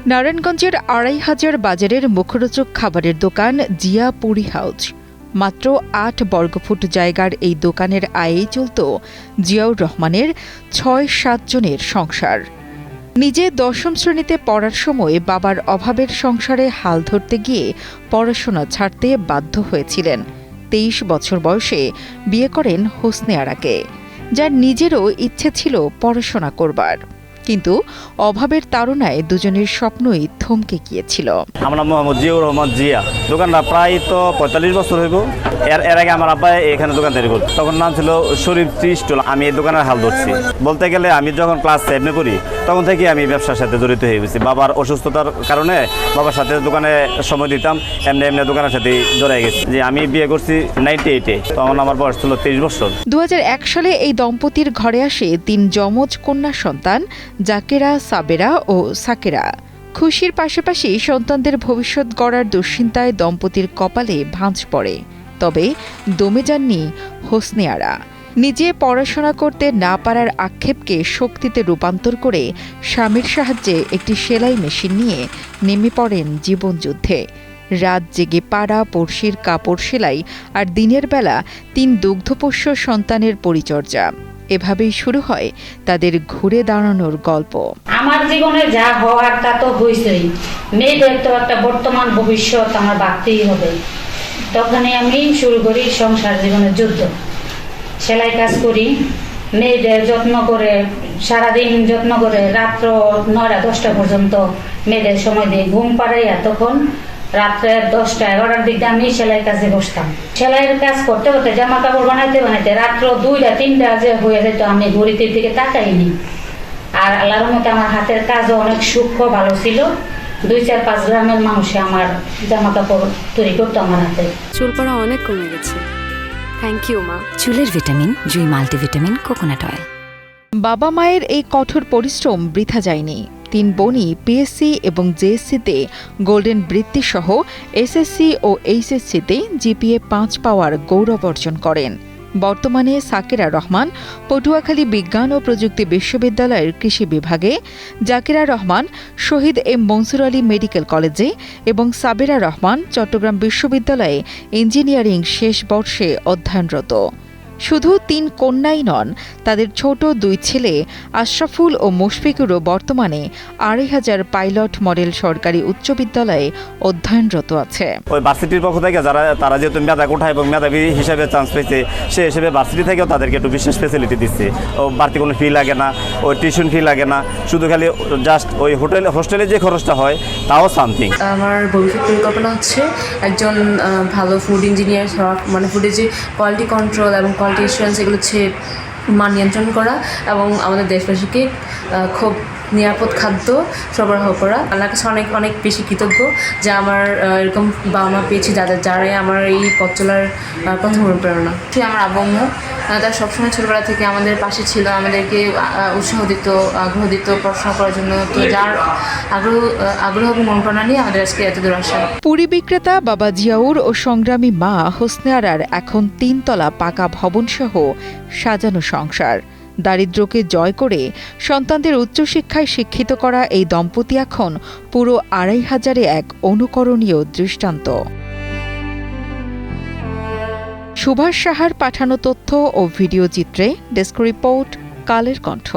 নারায়ণগঞ্জের ২৫০০ বাজারের মুখরোচক খাবারের দোকান জিয়া পুরি হাউস। মাত্র ৮ বর্গফুট জায়গার এই দোকানের আয়েই চলত জিয়াউর রহমানের ৬-৭ জনের সংসার। নিজে ১০ম শ্রেণীতে পড়ার সময় বাবার অভাবের সংসারে হাল ধরতে গিয়ে পড়াশোনা ছাড়তে বাধ্য হয়েছিলেন। ২৩ বছর বয়সে বিয়ে করেন হোসনে আরাকে, যার নিজেরও ইচ্ছে ছিল পড়াশোনা করবার, কিন্তু অভাবের তাড়নায় দুজনের স্বপ্নই থমকে গিয়েছিল। আমার নাম মোহাম্মদ জিয়াউর রহমান জিয়া। দোকানটা প্রায় তো ৪৫ বছর হইব। এর আগে আমার আব্বা এখানে দোকান তৈরি করত। তখন নাম ছিল শরীফ টি স্টল। আমি এই দোকানের হাল ধরছি। বলতে গেলে আমি যখন ক্লাস 7-এ পড়ি তখন থেকে আমি ব্যবসার সাথে জড়িত হয়ে গেছি। বাবার অসুস্থতার কারণে বাবার সাথে দোকানে সময় দিতাম, এমনি দোকানের সাথে জড়াই গেছি। যে আমি বিয়ে করছি 98-এ, তখন আমার বয়স ছিল 23 বছর। ২০০১ সালে এই দম্পতির ঘরে আসে ৩ যমজ কন্যা সন্তান জাকেরা, সাবেরা ও সাকেরা। খুশির পাশাপাশি সন্তানদের ভবিষ্যৎ গড়ার দুশ্চিন্তায় দম্পতির কপালে ভাঁজ পড়ে। তবে দমে যাননি হোসনে আরা। নিজে পড়াশোনা করতে না পারার আক্ষেপকে শক্তিতে রূপান্তর করে স্বামীর সাহায্যে একটি সেলাই মেশিন নিয়ে নেমে পড়েন জীবনযুদ্ধে। রাত জেগে পাড়া পড়শির কাপড় সেলাই আর দিনের বেলা ৩ দুগ্ধপোষ্য সন্তানের পরিচর্যা। এভাবেই শুরু হয় তাদের ঘুরে দাঁড়ানোর গল্প। আমার জীবনে যা হওয়ার তা তো হয়েছেই। মেয়েদের তো একটা বর্তমান ভবিষ্যৎ আমার ভাবতেই হবে। তখনই আমি শুরু করি সংসার জীবনের যুদ্ধ। সেলাই কাজ করি, মেয়েদের যত্ন করে, সারাদিন যত্ন করে, রাত্র 9টা-10টা পর্যন্ত মেয়েদের সময় দিই। ঘুম পাড়াইয়া তখন রাত্রে 10টা-11টার দিকে আমি সেলাই কাজে বসতাম। সেলাইয়ের কাজ করতে করতে জামা কাপড় বানাইতে রাত্র 2টা-3টা যে হয়ে যেত, আমি ঘড়িতে দিকে তাকাইনি। আর আল্লাহর মতে আমার হাতের কাজও অনেক সূক্ষ্ম ভালো ছিল। 2-4-5 গ্রামের মানুষে আমার জামা কাপড় তৈরি করতো আমার হাতে। চুল পড়া অনেক কমে গেছে। থ্যাংক ইউ মা। চুলের ভিটামিন জুই মাল্টিভিটামিন কোকোনাট অয়েল। বাবা মায়ের এই কঠোর পরিশ্রম বৃথা যায়নি। 3 বোনই পিএসসি এবং জেএসসিতে গোল্ডেন বৃত্তি সহ এসএসসি ও এইচএসসিতে জিপিএ 5 পাওয়ার গৌরব অর্জন করেন। বর্তমানে সাকেরা রহমান পটুয়াখালী বিজ্ঞান ও প্রযুক্তি বিশ্ববিদ্যালয়ের কৃষি বিভাগে, জাকেরা রহমান শহীদ এম মনসুর আলী মেডিকেল কলেজে এবং সাবেরা রহমান চট্টগ্রাম বিশ্ববিদ্যালয়ে ইঞ্জিনিয়ারিং শেষ বর্ষে অধ্যয়নরত। শুধু 3 কন্যাই নন, তাদের ছোট 2 ছেলে আশরাফুল ও মুশফিকুরও বর্তমানে ২৫০০ পাইলট মডেল সরকারি উচ্চ বিদ্যালয়ে অধ্যয়নরত আছে। ওই ভার্সিটির পক্ষ থেকে তারা যেহেতু মেধা কোঠা এবং মেধাবী হিসেবে চান্স পেয়েছে, সে হিসেবে ভার্সিটি থেকেও তাদেরকে একটু বিশেষ ফেসিলিটি দিচ্ছে। ও বাড়তি কোনো ফি লাগে না, ওই টিউশন ফি লাগে না, শুধু খালি জাস্ট ওই হোস্টেলে যে খরচটা হয় তাও সামথিং। আমার ভবিষ্যৎ পরিকল্পনা হচ্ছে একজন ভালো ফুড ইঞ্জিনিয়ার হওয়া, মানে ফুডের যে কোয়ালিটি কন্ট্রোল এবং কোয়ালিটি ইন্স্যুরেন্স এগুলো হচ্ছে মান নিয়ন্ত্রণ করা এবং আমাদের দেশবাসীকে খুব নিরাপদ খাদ্য সরবরাহ করা। আল্লাহর কাছে অনেক অনেক বেশি কৃতজ্ঞ যে আমার এরকম বাবা মা পেয়েছি যারাই আমার এই পথ চলার প্রথম অনুপ্রেরণা। আমার আব্বু তারা সবসময় ছোটবেলা থেকে আমাদের পাশে ছিল, আমাদেরকে উৎসাহ দিত, আগ্রহ দিত পড়াশোনা করার জন্য। তো যার আগ্রহ এবং অনুপ্রেরণা নিয়ে আমাদের আজকে এত দূর আসা। পুরী বিক্রেতা বাবা জিয়াউর ও সংগ্রামী মা হোসনে আরার এখন 3 তলা পাকা ভবনসহ সাজানো সংসার। দারিদ্র্যকে জয় করে সন্তানদের উচ্চশিক্ষায় শিক্ষিত করা এই দম্পতি এখন পুরো ২৫০০-এ এক অনুকরণীয় দৃষ্টান্ত। সুভাষ সাহার পাঠানো তথ্য ও ভিডিও চিত্রে ডেস্ক রিপোর্ট, কালের কণ্ঠ।